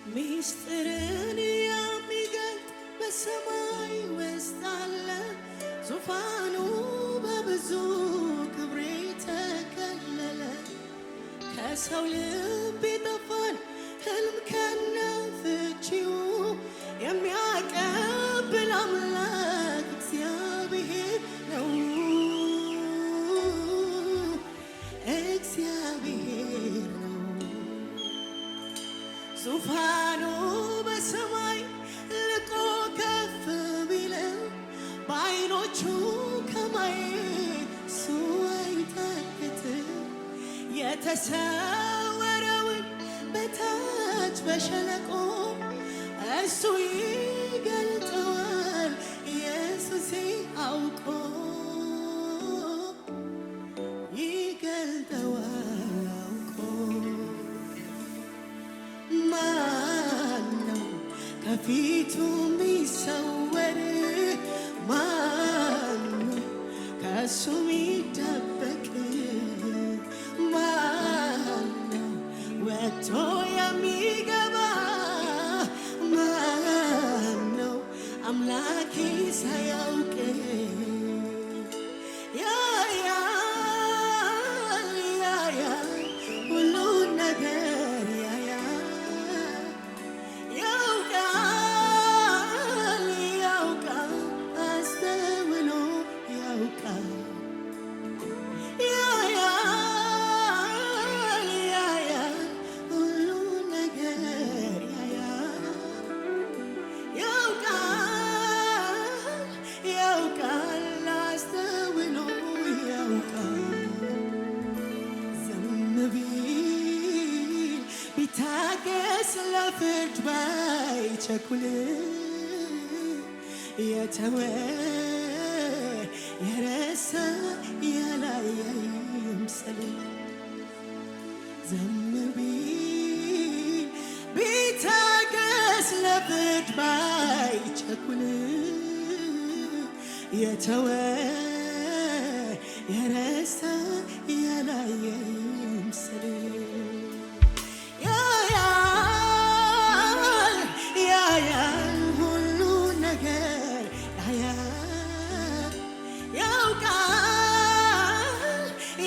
ሚስጥርን የሚገልጥ በሰማይ ውስጥ አለ። ዙፋኑ በብዙ ክብር ተከለለ። ከሰው ልብ የጠፋን ሕልም ከነ ፍቺው የሚያቀብል አምላክ እግዚአብሔር ነው። እግዚአብሔር ነው። ዙፋኑ በሰማይ ልቆ ከፍ ቢልም በዓይኖቹ ከማየት እሱ አይታክትም። የተሰወረውን በታች በሸለቆ እሱ ይገልጠዋል። ኢየሱስ አውቆ ይገልጠዋል አውቆ። ማነው ከፊቱ የሚሰወር? ማነው ከእሱ የሚደበቅ? ማነው ወጥቶ የሚገባ? ማነው አምላኬ ሳያውቅ? ያያል ሁሉን ነገር ያያል። ያውቃል አስተውሎ ያውቃል። ያያል ሁሉን ነገር ያያል። ያውቃል አስተውሎ ያውቃል። ዝም ቢል ቢታገስ ለፍርድ ባይቸኩል የተወ የረሳ ያላየ ይምሰል። ዝም ቢል ቢታገስ ለፍርድ ባይቸኩል የተወ የረሳ ያላየ ይምሰል። ያያል ሁሉ ነገር ያያል።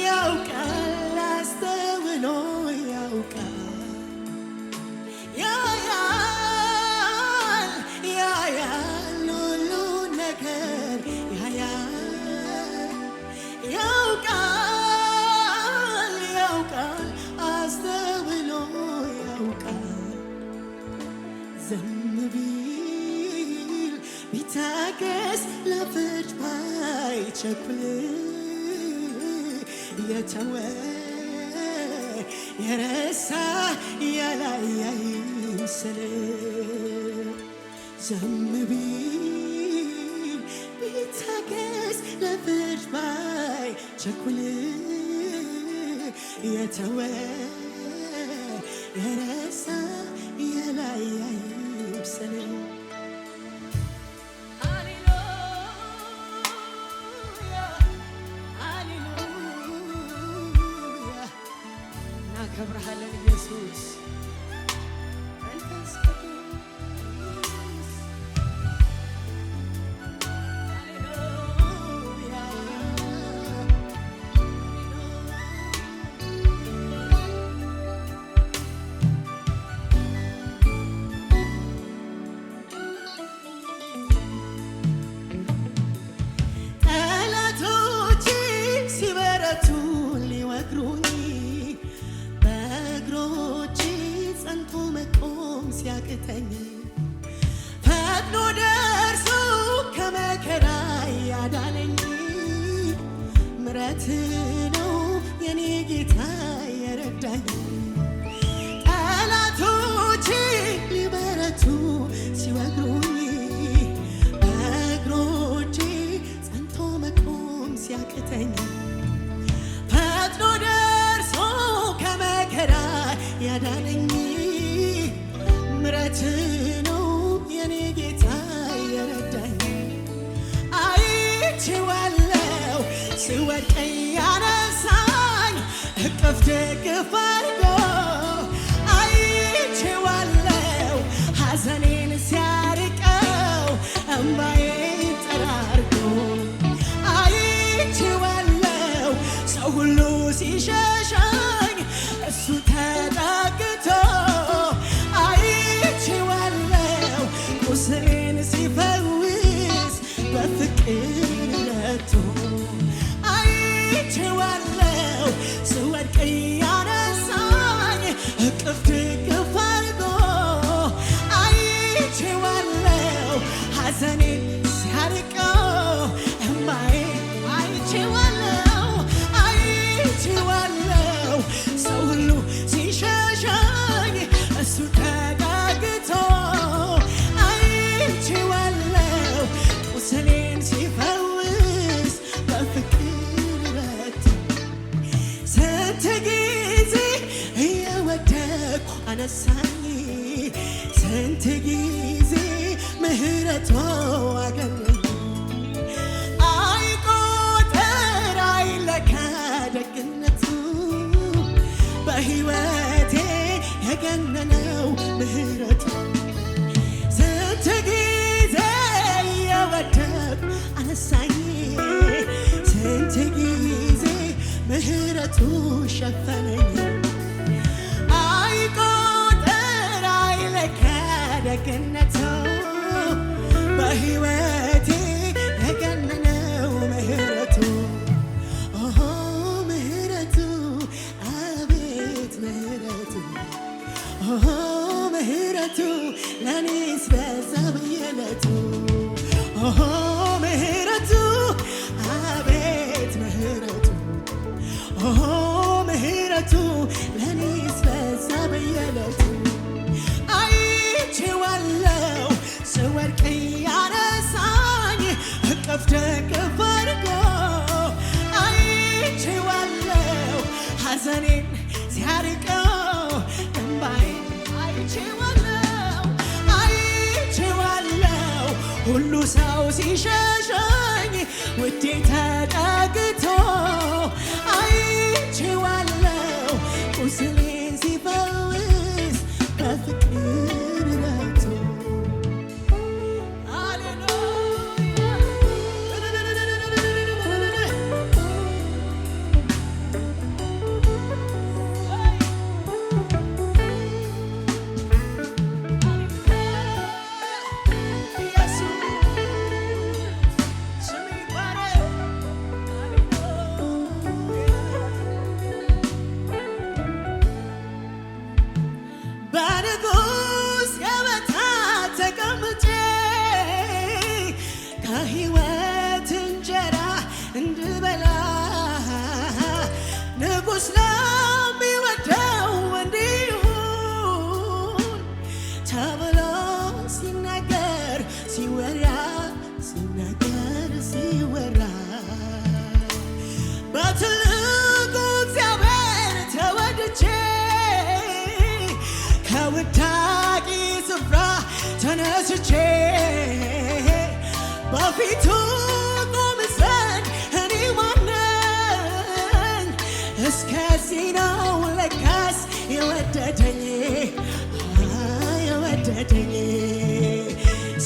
ያውቃል አስተውሎ ያውቃል። ያያል ሁሉ ነገር ያያል። ያውቃል አስተውሎ ያውቃል። ዝም ቢል ቢታገስ ለፍርድ ባይቸኩል የተወ የረሳ ያላየ ይምሰል። ዝም ቢል ቢታገስ ለፍርድ ባይቸኩል የተወ የረሳ ያላየ ይምሰል። እናከብርሃለን ኢየሱስ። መንፈስ ቅዱስ ጠላቶቼ ሲበረቱ ሊወግሩኝ በእግሮቼ ጸንቶ መቆም ሲያቅተኝ ፈጥኖ ደርሶ ከመከራ ያዳነኝ ምሕረት ነው የኔ ጌታ የረዳኝ። ጠላቶቼ ሊበረቱ ሲወግሩኝ በእግሮቼ ጸንቶ መቆም ሲያቅተኝ ፈጥኖ ደርሶ ከመከራ ያዳነኝ ምሕረት ነው የኔ ጌታ የረዳኝ። አይቼዋለሁ ስወድቅ ያነሳኝ እቅፍ ደግፍ አድርጎ አይቼዋለሁ ቁስሌን ሲፈውስ በፍቅር ረድቶ አይቼዋለሁ ስወድቅ ያነሳኝ እቅፍ ድግፍ አድርጎ አይቼዋለሁ ሐዘኔን ሲያርቀው እምባዬን አይቼዋለሁ ሰው ሁሉ ሲሸሸኝ እሱ ተጠግቶ አይቼዋለሁ ቁስሌን ሲፈውስ በፍቅር ረድቶ ስንት ጊዜ እየወደቅሁ አነሳኝ ስንት ጊዜ ምሕረቱ አገኘኝ አይቆጠር አይለካ ደግነቱ በሕይወቴ የገነነው ምሕረቱ ስንት ጊዜ እየወደቅሁ አነሳኝ ስንት ጊዜ ምሕረቱ ሸፈነኝ አይቆጠር አይለካ ደግነቱ በሕይወቴ የገነነው ምሕረቱ ኦሆ ምሕረቱ አቤት ምሕረቱ ኦሆ ምሕረቱ ለኔስ በዛ በየዕለቱ ኦሆ ምሕረቱ አቤት ምሕረቱ ኦሆ ምሕረቱ ለኔስ በዛ በየዕለቱ አይቼዋለሁ ስወድቅ ያነሳኝ እቅፍ ድግፍ አድርጎ አይቼዋለሁ ሐዘኔን ሲያርቀው እምባዬን አይቼዋለሁ ሁሉ ሰው ሲሸሸኝ ውዴ ተጠግቶ አይቼዋለሁ ቁስሌን ሲፈውስ በፍቅር ረድቶ በንጉሥ ገበታ ተቀምጬ ከሕይወት እንጀራ እንድበላ ንጉሥ ለሚወደው እንዲሁን ተብሎ ሲነገር ሲወራ በትልቁ እግዚአብሔር ተወድጄ ከውዳቂ ስፍራ ተነስቼ በፊቱ ቆም ዘንድ እኔ ማነኝ? እስከዚህ ነው ለካስ የወደደኝ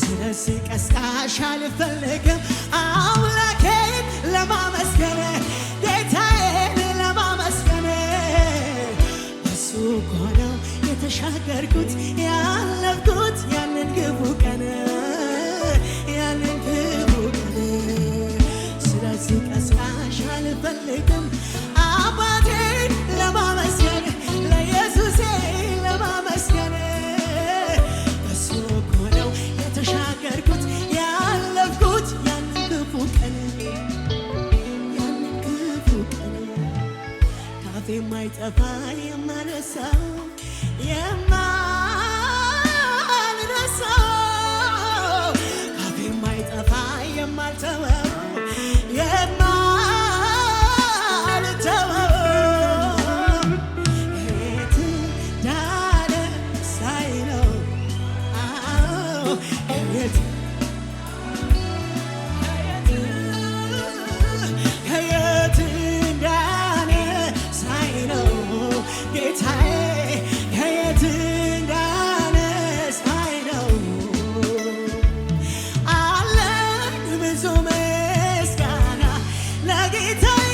ስለዚህ ቀስቃሽ አልፈልግም አምላኬን ለማመስገን ጌታዬን ለማመስገን እሱ እኮ ነው የተሻገርኩት ያለፍኩት ያንን ክፉ ቀን ስለዚህ ቀስቃሽ አልፈልግም አባቴን ለማመስገን ለኢየሱሴ ለማመስገን እሱ እኮ ነው የተሻገርኩት ያለፍኩት ያንን ክፉ ቀን ካፌ የማይጠፋ የማረሳው ካፌ የማይጠፋ የማልተወው የት እንዳለ ሳይለው ከየት እንዳለ ሳይለው ጌታዬ ከየት እንዳለ ሳይለው አለኝ ብዙ ምስጋና ለጌታዬ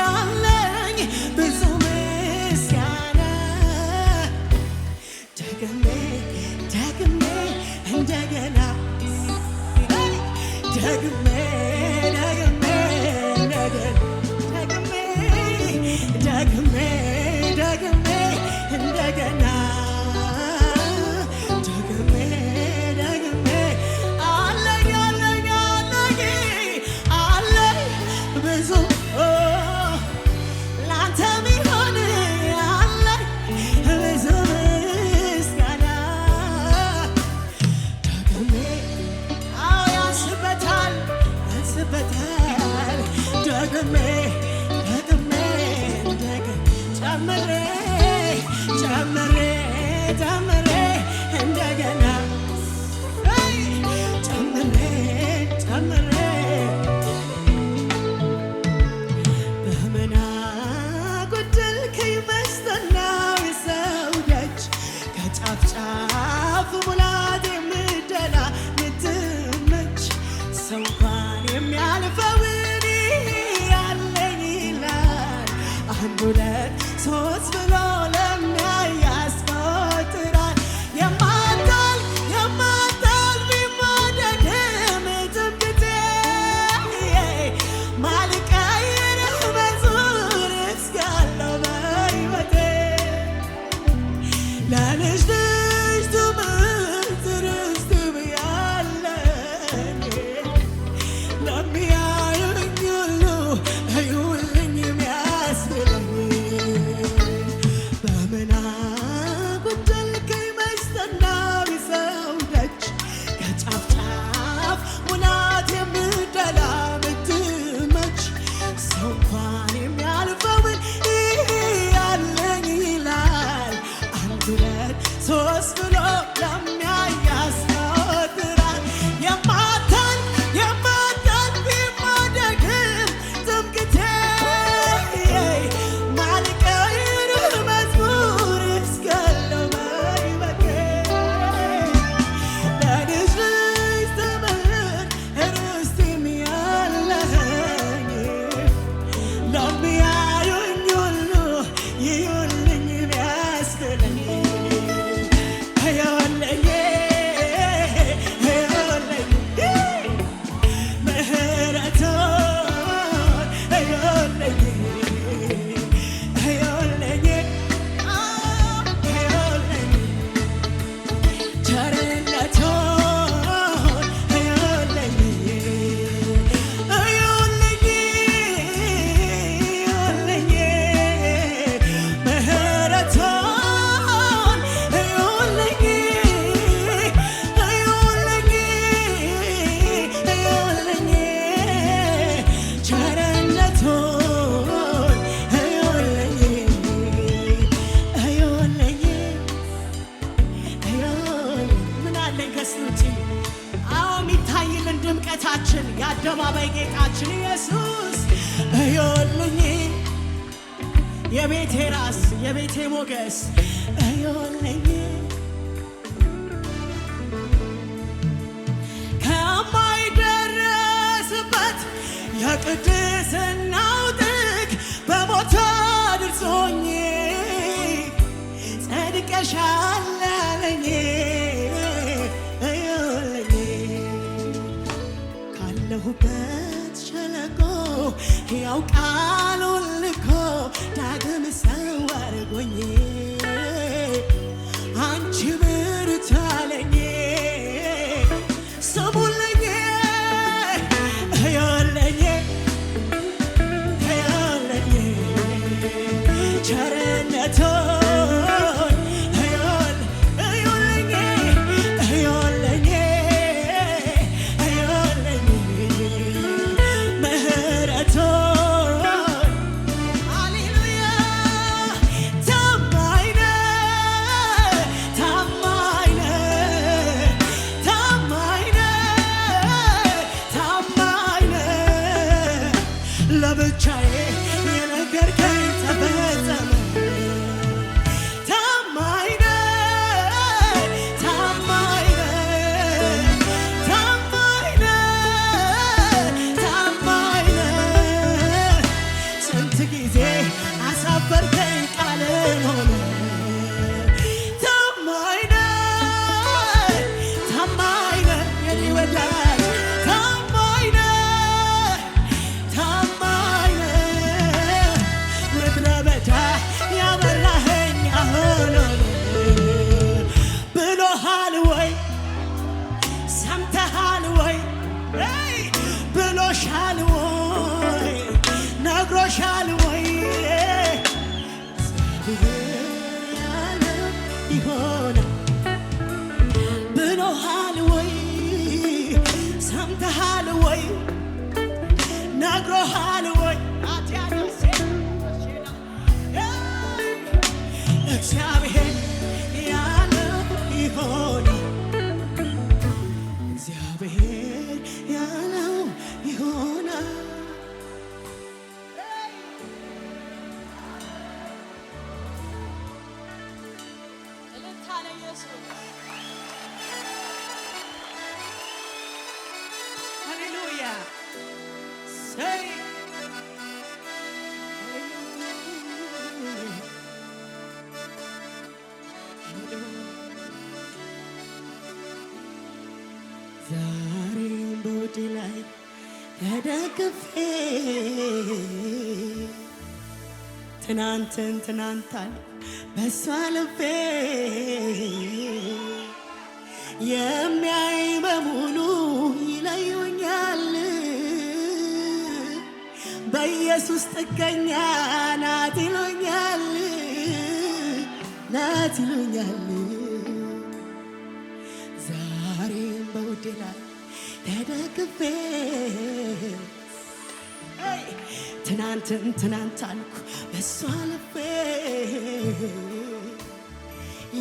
አለኝ ብዙ ምስጋና ደግሜ እንደገና ደግሜ ደግሜ ደግሜ ደግሜ እንደገና ደግሜ ደግሜ አለኝ አለኝ አለኝ አለኝ ብዙ ላንተ ሚሆን አለኝ ብዙ ምስጋና ደግሜ አዎ ያንስበታል ያንስበታል ደግሜ ጨምሬ ጨምሬ ጨምሬ እንደገና ጨምሬ ጨምሬ በምን አጎደልከኝ በስተናው የሰው ደጅ ከጫፍ ጫፍ ሙላት የምደላ ምትመች ሰው እንኳን የሚያልፈውን ያለኝ ይላል አንድ ሁለት ሶስት ብሎ ለሚያይ ያስቆጥራል። የማታል የማታል ቢማደድም ትምክህቴ ማልቀይርህ መዝሙር እስካለው በሕይወቴ ለልጅ ልጅ ትምህርት ርስት ብያለኝ ለሚያዩኝ ሁሉ እዩልኝ የሚያስብለኝ በምን አጎደልከኝ በስተናው የሰው ደጅ ከጫፍ ጫፍ ሙላት የምደላ ምትመች ሰው እንኳን የሚያልፈውን ያለኝ ይላል አንድ ሁለት ሶስት ብሎ ለሚያይ ያስቆጥራል። የማታል የማታል ቢማደግም ትምክህቴ ማልቀይርህ መዝሙር እስካለው በሕይወቴ ለልጅ ልጅ ትምህርት ርስቴም ያለኸኝ ለሚያዩኝ ሁሉ ይዩልኝ የሚያስብለኝ እዩልኝ እዩልኝ ምህረቱን እዩልኝ እዩልኝ እዩልኝ ቸርነቱን እዩልኝ እዩልኝ እዩልኝ ምህረቱን እዩልኝ እዩልኝ እዩልኝ ቸርነቱን እዩልኝ እዩልኝ ምን አለኝ ከሱ ውጪ? አዎ የሚታይልን ድምቀታችን የአደባባይ ጌጣችን ኢየሱስ እዩልኝ የቤቴ ራስ የቤቴ ሞገስ እዩልኝ ከማይደረስበት የቅድስናው ጥግ በሞት አድርሶኝ ጸድቀሻል አለኝ እዩልኝ ካለሁበት ሸለቆ ሕያው ቃሉን ልኮ ዳግም ሰው አድርጎኝ አንቺ ብርቱ አለኝ ስሙልኝ እዩልኝ እዩልኝ ቸርነቱን እዩልኝ እዩልኝ እዩልኝ ምህረቱን ሃሌሉያ ዛሬም በውድ ላይ ተደግፌ ትናንታል በሷ ልቤ የሚያይ በሙሉ ይለዩኛል በኢየሱስ ጥገኛ ናት ይሉኛል ዛሬም በውዴ ላይ ተደግፌ ትናንት አልኩ በሷ ልቤ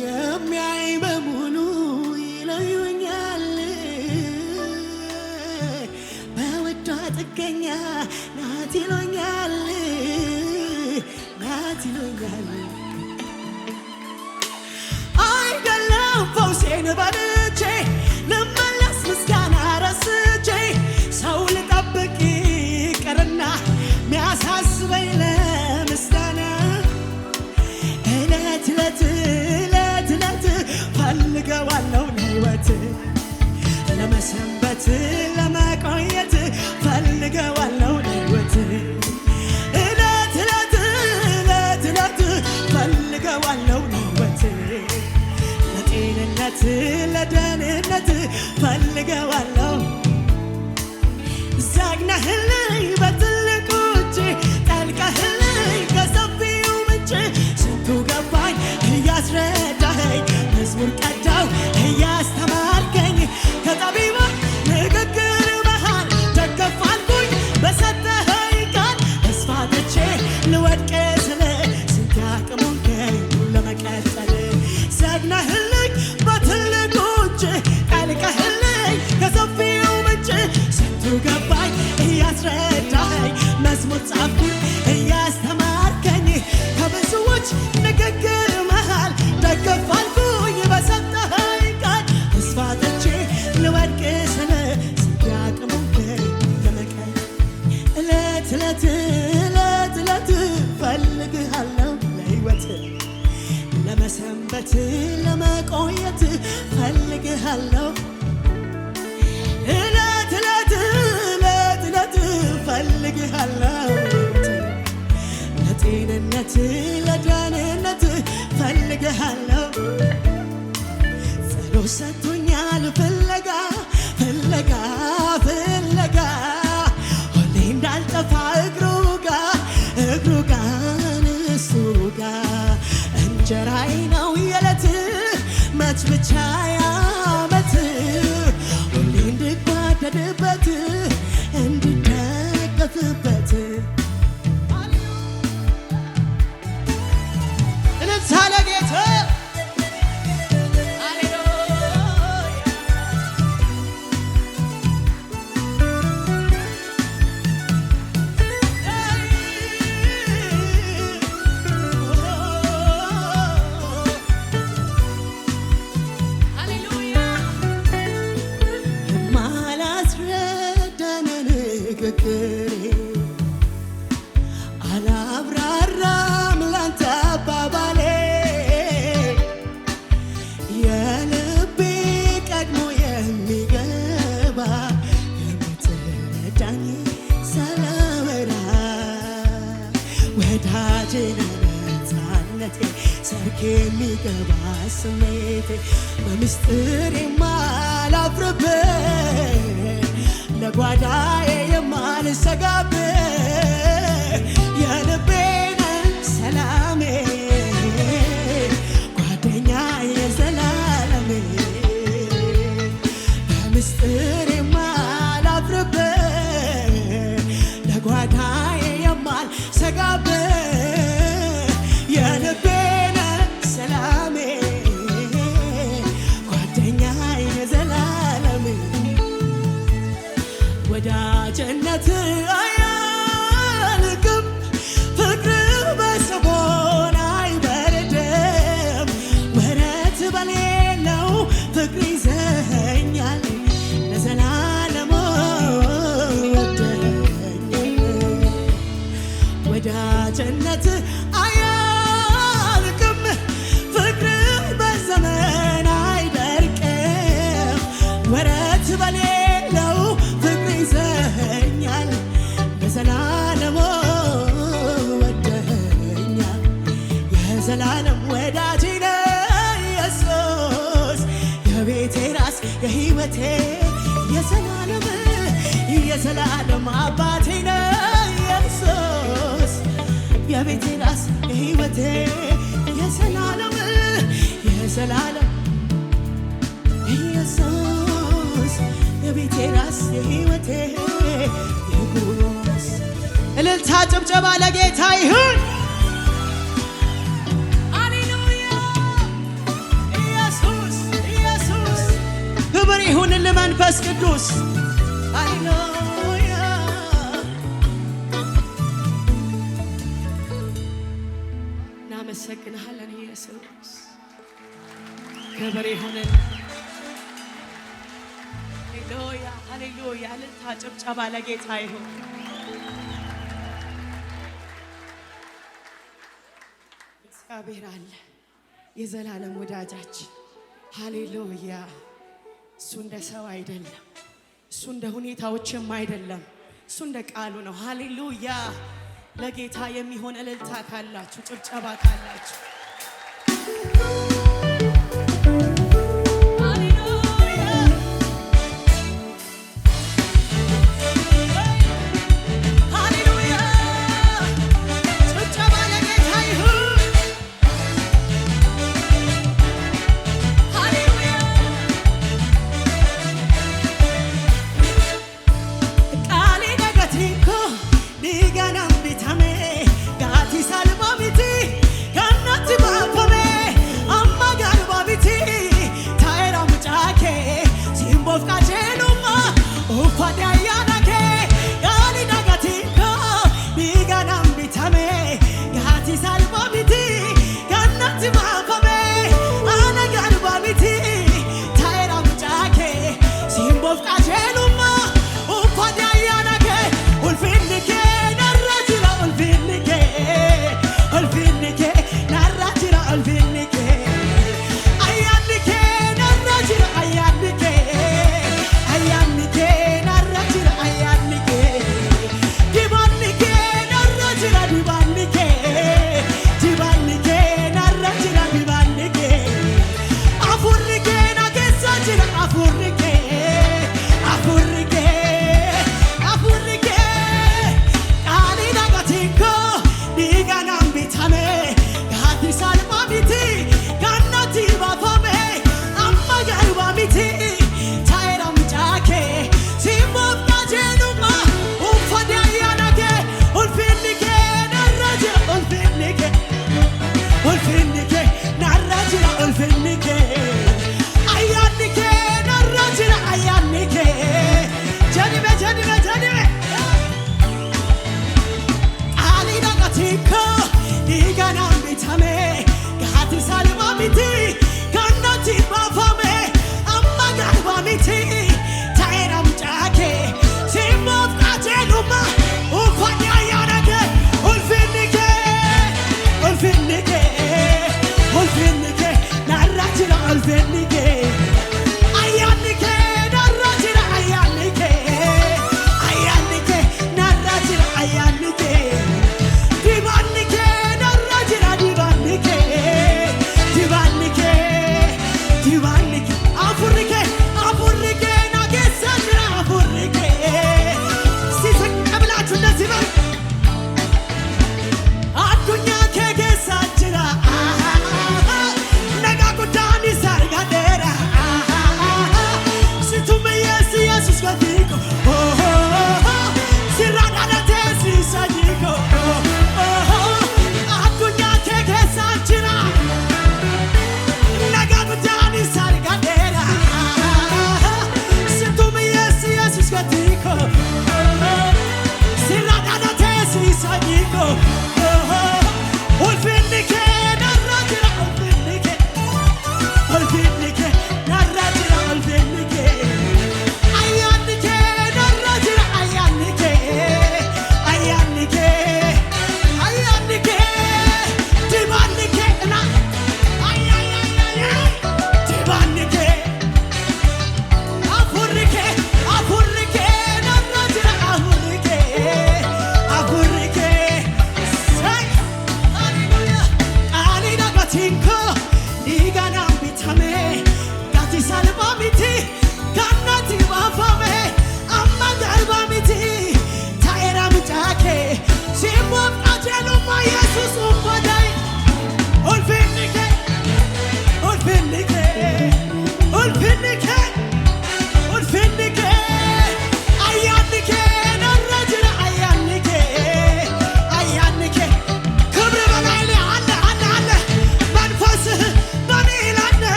የሚያይ በሙሉ ይለዩኛል በውዷ ጥገኛ ናት ይሉኛል አይደለም ፈውሴን በልቼ ልመለስ ምስጋና ረስቼ ሰው ልጠብቅ ይቅርና ሚያሳስበኝ ለምስጋና እለት ፈልገዋለሁ ለሕይወት ለመሰንበት ለመቆየት ፈልገዋለሁ ለሕይወት እለት ፈልገዋለሁ ለሕይወት ለጤንነት ለደህንነት ፈልገዋለሁ ዛግነህልኝ በትልቁ እጅ ጠልቀህልኝ ከሰፊው ምንጭ ስንቱ ገባኝ እያስረዳኸኝ መዝሙር ቀዳው እያስተማርከኝ ከጠቢባን ንግግር መሃል ደገፍ አልኩኝ በሰጠኸኝ ቃል ተስፋ ትቼ ልወድቅ ስል ስንት ያቅሙንከኝ ለመቀጠል ዛግነህልኝ በትልቁ እጅ ጠልቀህልኝ ከሰፊው ምንጭ ስንቱ ገባኝ እያስረዳኸኝ መዝሙር ጻፍኩኝ እያስተማርከኝ ከብዙዎች ንግግር መሃል ደገፍ አልኩኝ በሰጠኸኝ ቃል ተስፋ ትቼ ልወድቅ ስል ስንት ያቅሙንከኝ ለመቀጠል እለት ፈልግሃለሁ ለሕይወት ለመሰንበት ለመቆየት ፈልግሃለሁ እለት ፈልግሃለሁ ለጤንነት ለደህንነት ፈልግሃለሁ ጸሎት ሰጥቶኛል ፍለጋ ሁሌ እንዳልጠፋ እግሩ ጋር እሱ ጋር እንጀራዬ ነው የዕለት መች ብቻ ያመት ሁሌ እንድጓደድበት እንድደገፍበት እንሳለ ጌታ አላብራራም ላንተ አባባሌ የልቤ ቀድሞ የሚገባ የምትረዳኝ ሳላወራ ወዳጄ ነፃነቴ ሰርክ የሚገባ ስሜቴ በምስጢር የማላፍርበት ለጓዳዬ የማልሰጋበት የልቤን ሰላሜ ጓደኛዬ ዘላለሜ በምስጢር የማላፍርበት ለጓዳዬ የማልሰጋበት የልቤን ሰላሜ ጓደኛዬ ዘላለሜ ወዳጅነት አያልቅም ፍቅር በሰቦን አይበርድም ወረት በሌለው ፍቅር ይዘኸኛል ለዘላለም ወደኸኛል ወዳጅነት አያልቅም ፍቅር በዘመን አይደርቅም ወረት በሌለው የቤቴ ራስ የሕይወቴ የዘላለም አባቴ ነው ኢየሱስ የቤቴ ራስ የሕይወቴ የዘላለም ኢየሱስ የቤቴ ራስ የሕይወቴ ንጉስ እልልታ ጭብጨባ ለጌታ ይሁን ሃሌሉያ ኢየሱስ ክብር ይሁን ለመንፈስ ቅዱስ ሃሌሉያ እናመሰግንሃለን ኢየሱስ ክብር ይሁን ሃሌሉያ እልልታ ጭብጨባ ለጌታ ይሁን እግዚአብሔር አለ የዘላለም ወዳጃችን ሃሌሉያ እሱ እንደ ሰው አይደለም እሱ እንደ ሁኔታዎችም አይደለም እሱ እንደ ቃሉ ነው ሃሌሉያ ለጌታ የሚሆን እልልታ ካላችሁ ጭብጨባ ካላችሁ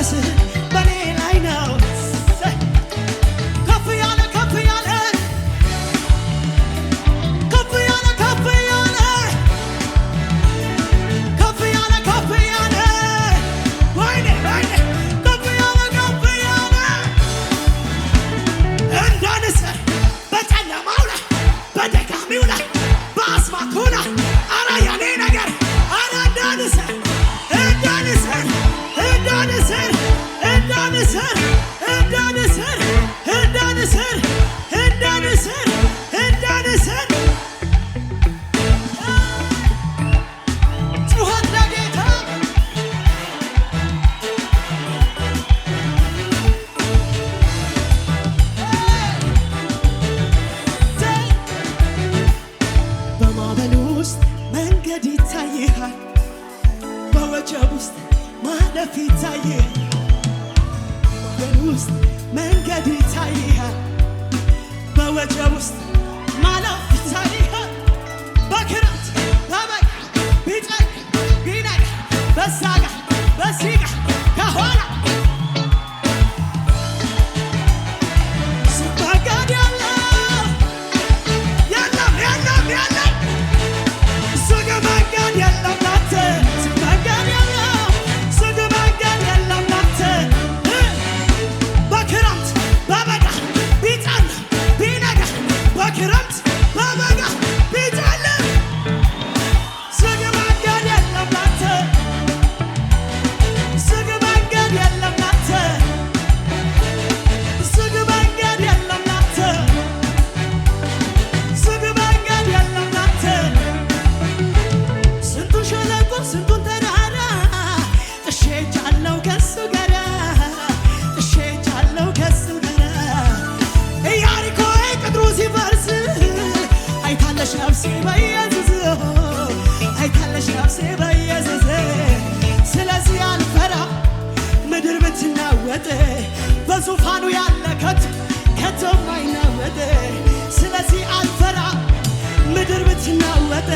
ሞገስ በኔ ላይ ነው። ከፍ ያለ ከፍ ያለ ከፍ ያለ ከፍ ያለ ከፍ ያለ ከፍ ያለ ወይኔ ወይኔ ከፍ ያለ ከፍ ያለ እንደ ንስር በጨለማው ላይ በደካሚው ላይ በአስማቱ ላይ አረ የኔ ነገር አረ እንደ ንስር እንደ ንስር እንደ ንስር እንደ ንስር እንደ ንስር እንደ ንስር እንደ ንስር እንደ ንስር ጩኸት ለጌታ በማዕበል ውስጥ መንገድ ይታይሃል፣ በወጀብ ውስጥ ማለፍ ይታይሃል። በማዕበል ውስጥ መንገድ ይታይሃል፣ በወጀብ ውስጥ ማለፍ ይታይሃል። በክረምት በበጋ ቢጨንቅ ቢነጋ በዛ ጋር በዚህ ጋር ከኋላ ስባጋድ የለም የለም የለም የለም ዝግ መንገድ የለም ላንተ ዝግ መንገድ የለም ዝግ መንገድ የለም ላንተ በክረምት በበጋ ቢጨልም ቢነጋ በክረምት በበጋ ቢጨልም ዝግ መንገድ የለም ላንተ ዝግ መንገድ የለም ላንተ ዝግ መንገድ የለም ላንተ ዝግ መንገድ የለም ላንተ ስንቱን ሸለቆ ስንቱን ተራራ ጥሼ ሄጃለሁ ከሱ ጋራ ጥሼ ሄጃለሁ ከሱ ጋራ ኢያሪኮ ቅጥሩ ሲፈርስ አይታለሽ ነፍሴ በኢየሱስ አይታለሽ ነፍሴ በኢየሱስ ስለዚህ አልፈራም ምድር ብትናወጥ በዙፋኑ ያለ ከቶ የማይናወጥ ስለዚህ አልፈራም ምድር ብትናወጥ